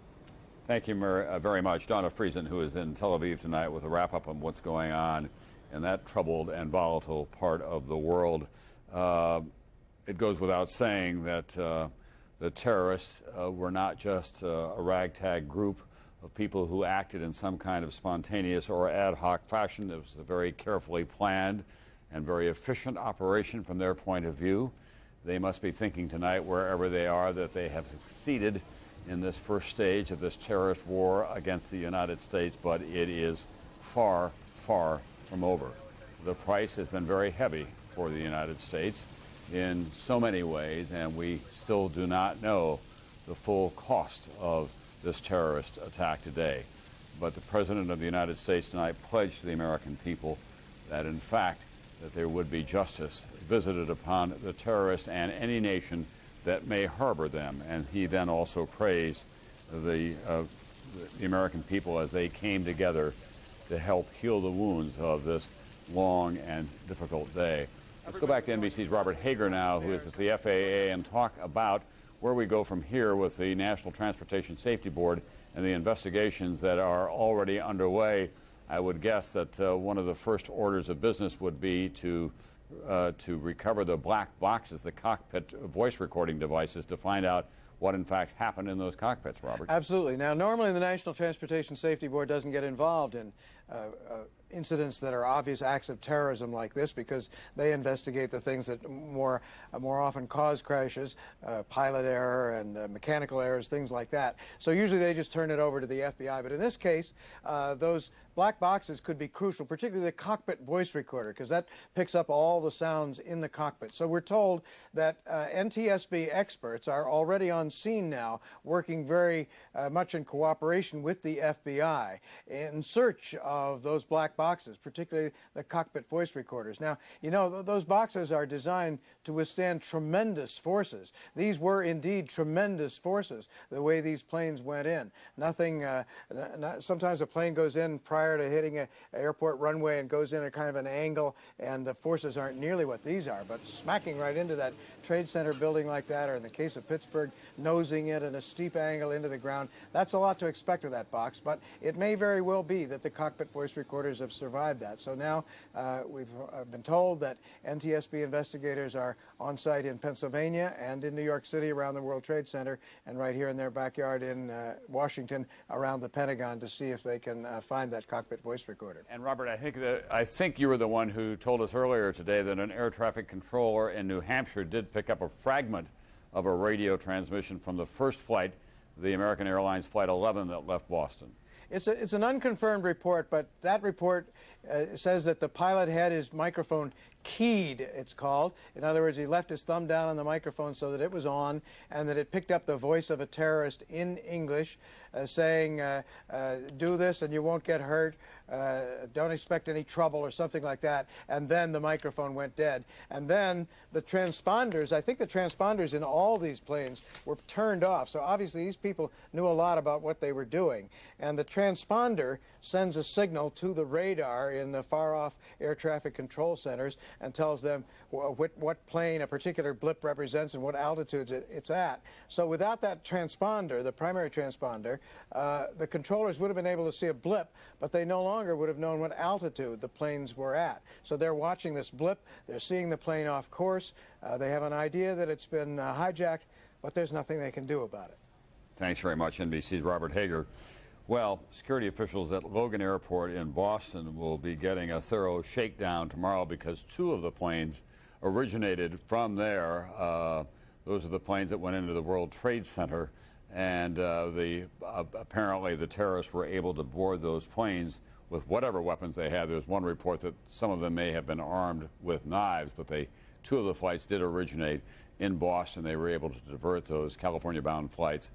Thank you very much. Donna Friesen, who is in Tel Aviv tonight with a wrap-up on what's going on in that troubled and volatile part of the world. It goes without saying that the terrorists were not just a ragtag group of people who acted in some kind of spontaneous or ad hoc fashion. It was a very carefully planned and very efficient operation from their point of view. They must be thinking tonight, wherever they are, that they have succeeded in this first stage of this terrorist war against the United States, but it is far, far from over. The price has been very heavy for the United States in so many ways, and we still do not know the full cost of this terrorist attack today. But the President of the United States tonight pledged to the American people that, in fact, that there would be justice visited upon the terrorists and any nation that may harbor them. And he then also praised the American people as they came together to help heal the wounds of this long and difficult day. Let's go back to NBC's Robert Hager now, who is at the FAA, and talk about where we go from here with the National Transportation Safety Board and the investigations that are already underway. I would guess that one of the first orders of business would be to recover the black boxes, the cockpit voice recording devices, to find out what in fact happened in those cockpits, Robert. Absolutely. Now, normally the National Transportation Safety Board doesn't get involved in incidents that are obvious acts of terrorism like this, because they investigate the things that more often cause crashes, pilot error and mechanical errors, things like that. So usually they just turn it over to the FBI. But in this case, those black boxes could be crucial, particularly the cockpit voice recorder, because that picks up all the sounds in the cockpit. So we're told that NTSB experts are already on scene now, working very much in cooperation with the FBI in search of of those black boxes, particularly the cockpit voice recorders. Now, you know, those boxes are designed to withstand tremendous forces. These were indeed tremendous forces, the way these planes went in. Nothing, sometimes a plane goes in prior to hitting an airport runway and goes in at kind of an angle, and the forces aren't nearly what these are, but smacking right into that Trade Center building like that, or in the case of Pittsburgh, nosing it at a steep angle into the ground, that's a lot to expect of that box, but it may very well be that the cockpit voice recorders have survived that. So now we've been told that NTSB investigators are on site in Pennsylvania and in New York City around the World Trade Center, and right here in their backyard in Washington around the Pentagon to see if they can find that cockpit voice recorder. And Robert, I think you were the one who told us earlier today that an air traffic controller in New Hampshire did pick up a fragment of a radio transmission from the first flight, the American Airlines Flight 11 that left Boston. It's an unconfirmed report, but that report says that the pilot had his microphone keyed, it's called. In other words, he left his thumb down on the microphone so that it was on, and that it picked up the voice of a terrorist in English saying, do this and you won't get hurt, don't expect any trouble, or something like that. And then the microphone went dead. And then the transponders, I think the transponders in all these planes were turned off. So obviously these people knew a lot about what they were doing. And the transponder sends a signal to the radar in the far-off air traffic control centers and tells them what plane a particular blip represents and what altitudes it's at. So without that transponder, the primary transponder, the controllers would have been able to see a blip, but they no longer would have known what altitude the planes were at. So they're watching this blip, they're seeing the plane off course, they have an idea that it's been hijacked, but there's nothing they can do about it. Thanks very much, NBC's Robert Hager. Well, security officials at Logan Airport in Boston will be getting a thorough shakedown tomorrow because two of the planes originated from there. Those are the planes that went into the World Trade Center, and apparently the terrorists were able to board those planes with whatever weapons they had. There's one report that some of them may have been armed with knives, but two of the flights did originate in Boston. They were able to divert those California-bound flights,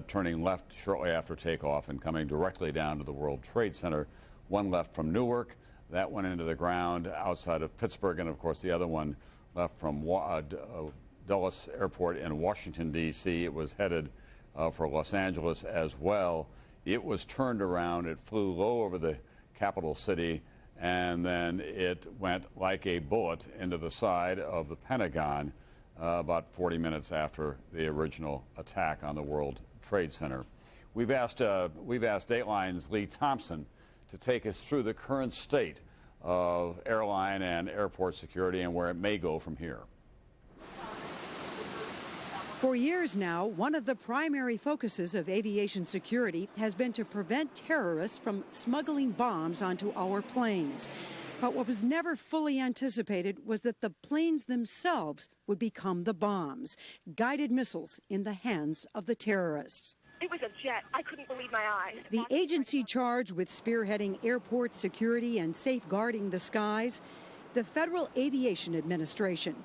turning left shortly after takeoff and coming directly down to the World Trade Center. One left from Newark. That went into the ground outside of Pittsburgh, and of course the other one left from Dulles Airport in Washington, D.C. It was headed for Los Angeles as well. It was turned around. It flew low over the capital city, and then it went like a bullet into the side of the Pentagon about 40 minutes after the original attack on the World Trade Center. We've asked Dateline's Lee Thompson to take us through the current state of airline and airport security and where it may go from here. For years now, one of the primary focuses of aviation security has been to prevent terrorists from smuggling bombs onto our planes. But what was never fully anticipated was that the planes themselves would become the bombs, guided missiles in the hands of the terrorists. It was a jet. I couldn't believe my eyes. The agency charged with spearheading airport security and safeguarding the skies, the Federal Aviation Administration.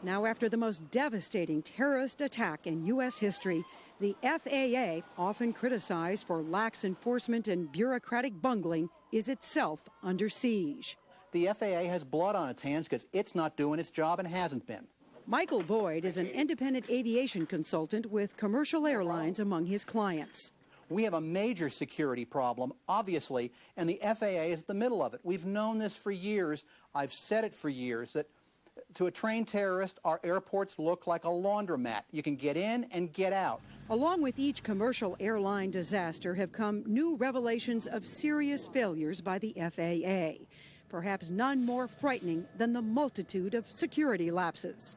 Now, after the most devastating terrorist attack in U.S. history, the FAA, often criticized for lax enforcement and bureaucratic bungling, is itself under siege. The FAA has blood on its hands because it's not doing its job and hasn't been. Michael Boyd is an independent aviation consultant with commercial airlines among his clients. We have a major security problem, obviously, and the FAA is at the middle of it. We've known this for years. I've said it for years that to a trained terrorist, our airports look like a laundromat. You can get in and get out. Along with each commercial airline disaster have come new revelations of serious failures by the FAA. Perhaps none more frightening than the multitude of security lapses.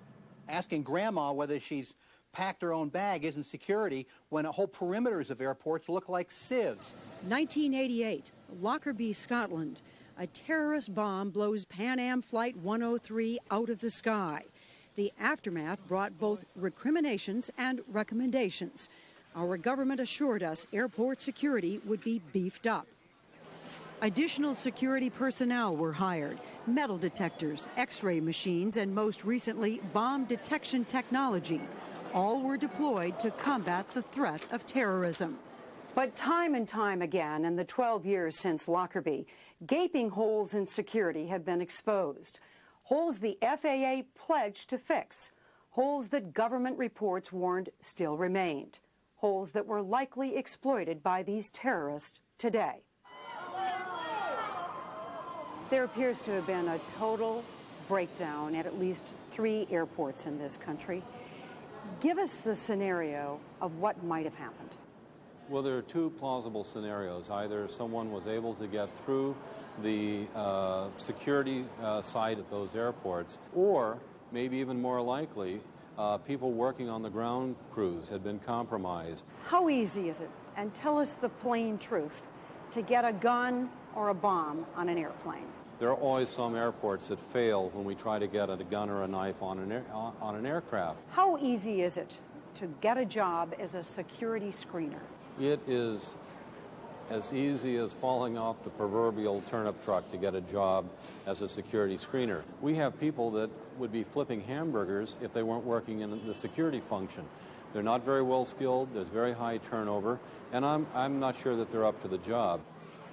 Asking grandma whether she's packed her own bag isn't security when whole perimeters of airports look like sieves. 1988, Lockerbie, Scotland. A terrorist bomb blows Pan Am Flight 103 out of the sky. The aftermath brought both recriminations and recommendations. Our government assured us airport security would be beefed up. Additional security personnel were hired, metal detectors, X-ray machines, and most recently, bomb detection technology. All were deployed to combat the threat of terrorism. But time and time again, in the 12 years since Lockerbie, gaping holes in security have been exposed. Holes the FAA pledged to fix. Holes that government reports warned still remained. Holes that were likely exploited by these terrorists today. There appears to have been a total breakdown at least 3 airports in this country. Give us the scenario of what might have happened. Well, there are 2 plausible scenarios. Either someone was able to get through the security side at those airports, or maybe even more likely, people working on the ground crews had been compromised. How easy is it, and tell us the plain truth, to get a gun or a bomb on an airplane? There are always some airports that fail when we try to get a gun or a knife on an aircraft. How easy is it to get a job as a security screener? It is as easy as falling off the proverbial turnip truck to get a job as a security screener. We have people that would be flipping hamburgers if they weren't working in the security function. They're not very well skilled, there's very high turnover, and I'm not sure that they're up to the job.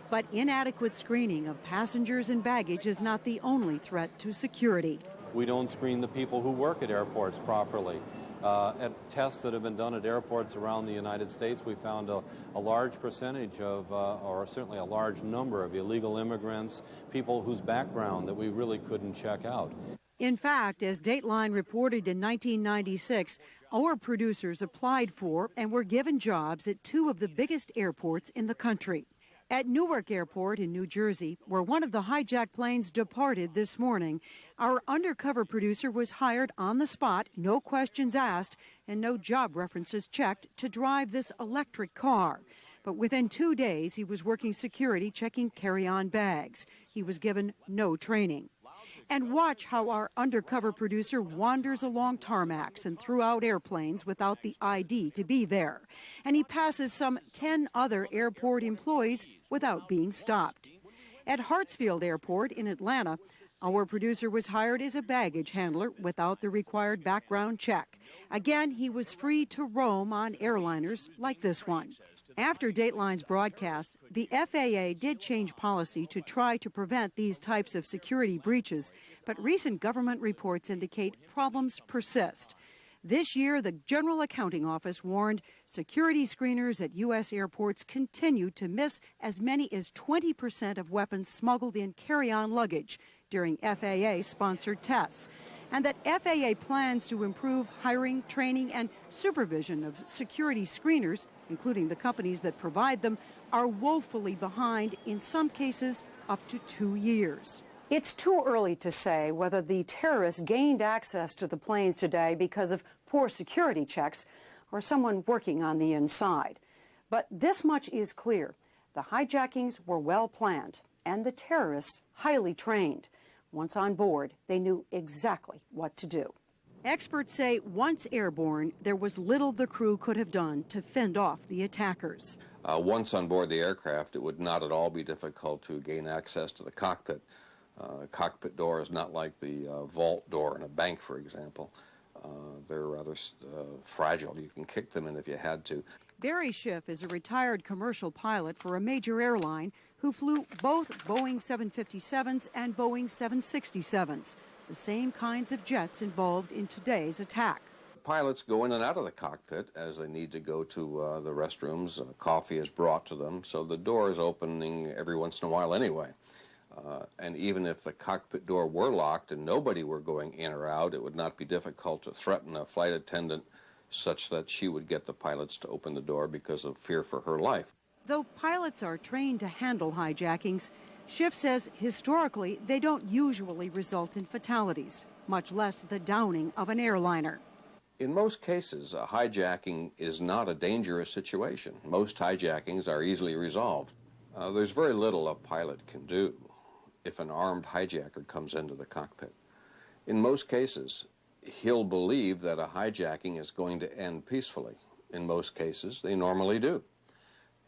But inadequate screening of passengers and baggage is not the only threat to security. We don't screen the people who work at airports properly. At tests that have been done at airports around the United States, we found a large percentage of, or certainly a large number of illegal immigrants, people whose background that we really couldn't check out. In fact, as Dateline reported in 1996, our producers applied for and were given jobs at 2 of the biggest airports in the country. At Newark Airport in New Jersey, where one of the hijacked planes departed this morning, our undercover producer was hired on the spot, no questions asked, and no job references checked to drive this electric car. But within 2 days, he was working security, checking carry-on bags. He was given no training. And watch how our undercover producer wanders along tarmacs and throughout airplanes without the ID to be there. And he passes some 10 other airport employees without being stopped. At Hartsfield Airport in Atlanta, our producer was hired as a baggage handler without the required background check. Again, he was free to roam on airliners like this one. After Dateline's broadcast, the FAA did change policy to try to prevent these types of security breaches, but recent government reports indicate problems persist. This year, the General Accounting Office warned security screeners at U.S. airports continue to miss as many as 20% of weapons smuggled in carry-on luggage during FAA-sponsored tests, and that FAA plans to improve hiring, training, and supervision of security screeners, including the companies that provide them, are woefully behind, in some cases up to 2 years. It's too early to say whether the terrorists gained access to the planes today because of poor security checks or someone working on the inside. But this much is clear. The hijackings were well planned and the terrorists highly trained. Once on board, they knew exactly what to do. Experts say once airborne, there was little the crew could have done to fend off the attackers. Once on board the aircraft, it would not at all be difficult to gain access to the cockpit. Cockpit door is not like the vault door in a bank, for example. They're rather fragile. You can kick them in if you had to. Barry Schiff is a retired commercial pilot for a major airline who flew both Boeing 757s and Boeing 767s, the same kinds of jets involved in today's attack. Pilots go in and out of the cockpit as they need to go to the restrooms. Coffee is brought to them, so the door is opening every once in a while anyway. And even if the cockpit door were locked and nobody were going in or out, it would not be difficult to threaten a flight attendant such that she would get the pilots to open the door because of fear for her life. Though pilots are trained to handle hijackings, Schiff says historically they don't usually result in fatalities, much less the downing of an airliner. In most cases, a hijacking is not a dangerous situation. Most hijackings are easily resolved. There's very little a pilot can do if an armed hijacker comes into the cockpit. In most cases, he'll believe that a hijacking is going to end peacefully. In most cases, they normally do.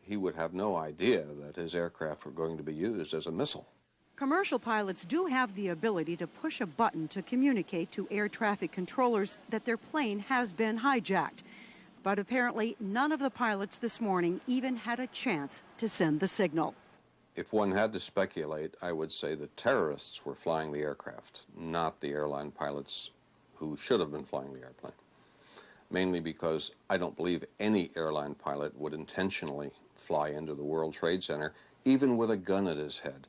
He would have no idea that his aircraft were going to be used as a missile. Commercial pilots do have the ability to push a button to communicate to air traffic controllers that their plane has been hijacked. But apparently none of the pilots this morning even had a chance to send the signal. If one had to speculate, I would say the terrorists were flying the aircraft, not the airline pilots who should have been flying the airplane. Mainly because I don't believe any airline pilot would intentionally fly into the World Trade Center, even with a gun at his head.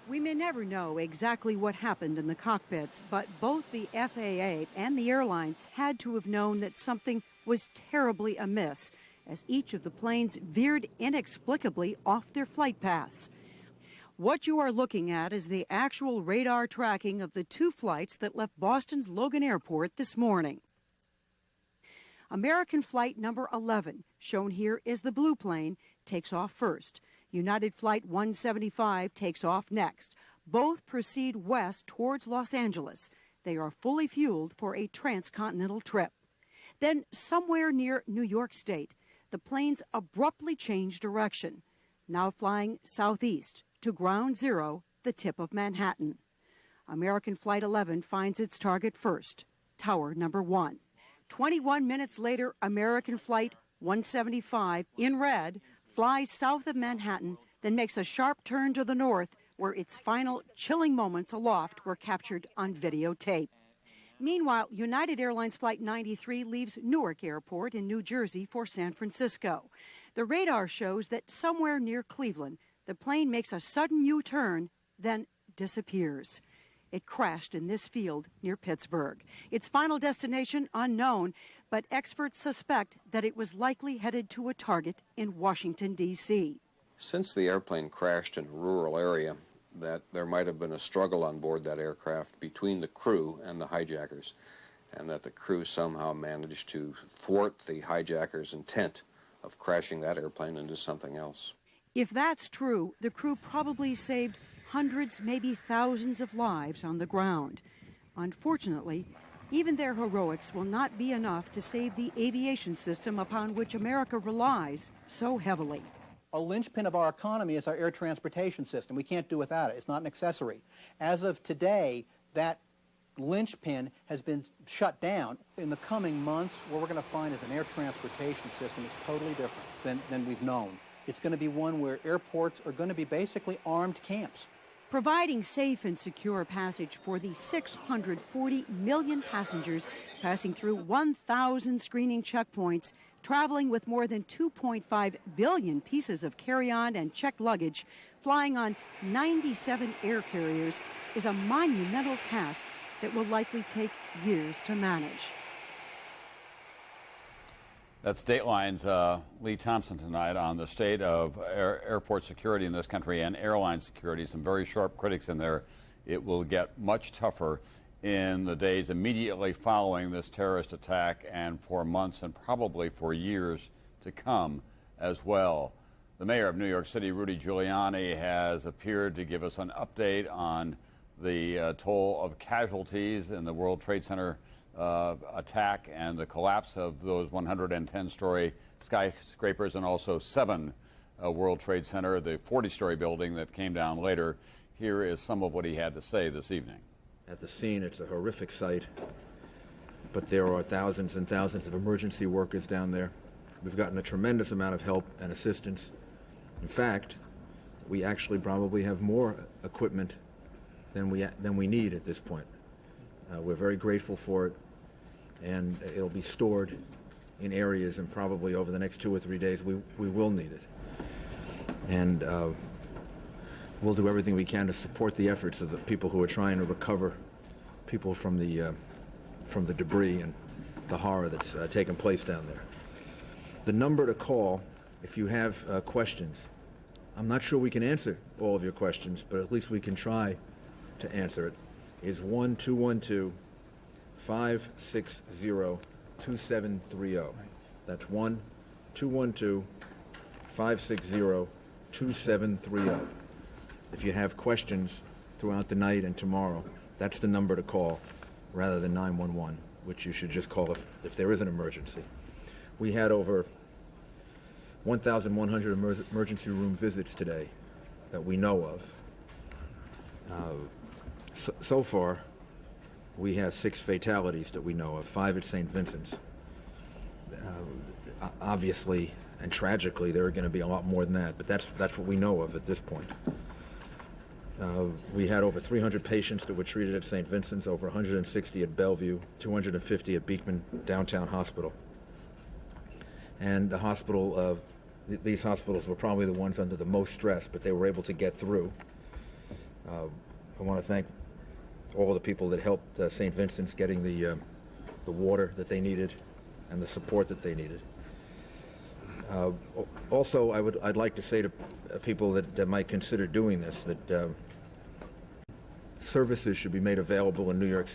We may never know exactly what happened in the cockpits, but both the FAA and the airlines had to have known that something was terribly amiss as each of the planes veered inexplicably off their flight paths. What you are looking at is the actual radar tracking of the two flights that left Boston's Logan Airport this morning. American flight number 11, shown here is the blue plane, takes off first. United Flight 175 takes off next. Both proceed west towards Los Angeles. They are fully fueled for a transcontinental trip. Then, somewhere near New York State, the planes abruptly change direction, now flying southeast to Ground Zero, the tip of Manhattan. American Flight 11 finds its target first, Tower number 1. 21 minutes later, American Flight 175, in red, flies south of Manhattan, then makes a sharp turn to the north, where its final chilling moments aloft were captured on videotape. Meanwhile, United Airlines Flight 93 leaves Newark Airport in New Jersey for San Francisco. The radar shows that somewhere near Cleveland, the plane makes a sudden U-turn, then disappears. It crashed in this field near Pittsburgh. Its final destination unknown, but experts suspect that it was likely headed to a target in Washington, D.C. Since the airplane crashed in a rural area, that there might have been a struggle on board that aircraft between the crew and the hijackers, and that the crew somehow managed to thwart the hijackers' intent of crashing that airplane into something else. If that's true, the crew probably saved hundreds, maybe thousands of lives on the ground. Unfortunately, even their heroics will not be enough to save the aviation system upon which America relies so heavily. A linchpin of our economy is our air transportation system. We can't do without it. It's not an accessory. As of today, that linchpin has been shut down. In the coming months, what we're going to find is an air transportation system that's totally different than we've known. It's going to be one where airports are going to be basically armed camps. Providing safe and secure passage for the 640 million passengers passing through 1,000 screening checkpoints, traveling with more than 2.5 billion pieces of carry-on and checked luggage, flying on 97 air carriers is a monumental task that will likely take years to manage. That's Dateline's Lee Thompson tonight on the state of airport security in this country and airline security. Some very sharp critics in there. It will get much tougher in the days immediately following this terrorist attack and for months and probably for years to come as well. The mayor of New York City, Rudy Giuliani, has appeared to give us an update on the toll of casualties in the World Trade Center attack and the collapse of those 110-story skyscrapers and also 7 World Trade Center, the 40-story building that came down later. Here is some of what he had to say this evening. At the scene, it's a horrific sight, but there are thousands and thousands of emergency workers down there. We've gotten a tremendous amount of help and assistance. In fact, we actually probably have more equipment than we need at this point. We're very grateful for it, and it'll be stored in areas, and probably over the next 2 or 3 days we will need it. And we'll do everything we can to support the efforts of the people who are trying to recover people from the debris and the horror that's taken place down there. The number to call if you have questions. I'm not sure we can answer all of your questions, but at least we can try to answer it, is 1-212-560-2730. That's 1-212-560-2730. If you have questions throughout the night and tomorrow, that's the number to call rather than 911, which you should just call if there is an emergency. We had over 1,100 emergency room visits today that we know of. So far, we have 6 fatalities that we know of, 5 at St. Vincent's. Obviously and tragically, there are going to be a lot more than that, but that's what we know of at this point. We had over 300 patients that were treated at St. Vincent's, over 160 at Bellevue, 250 at Beekman Downtown Hospital. And the hospital, these hospitals were probably the ones under the most stress, but they were able to get through. I want to thank all the people that helped St. Vincent's getting the water that they needed and the support that they needed. Also, I'd like to say to people that might consider doing this that services should be made available in New York City.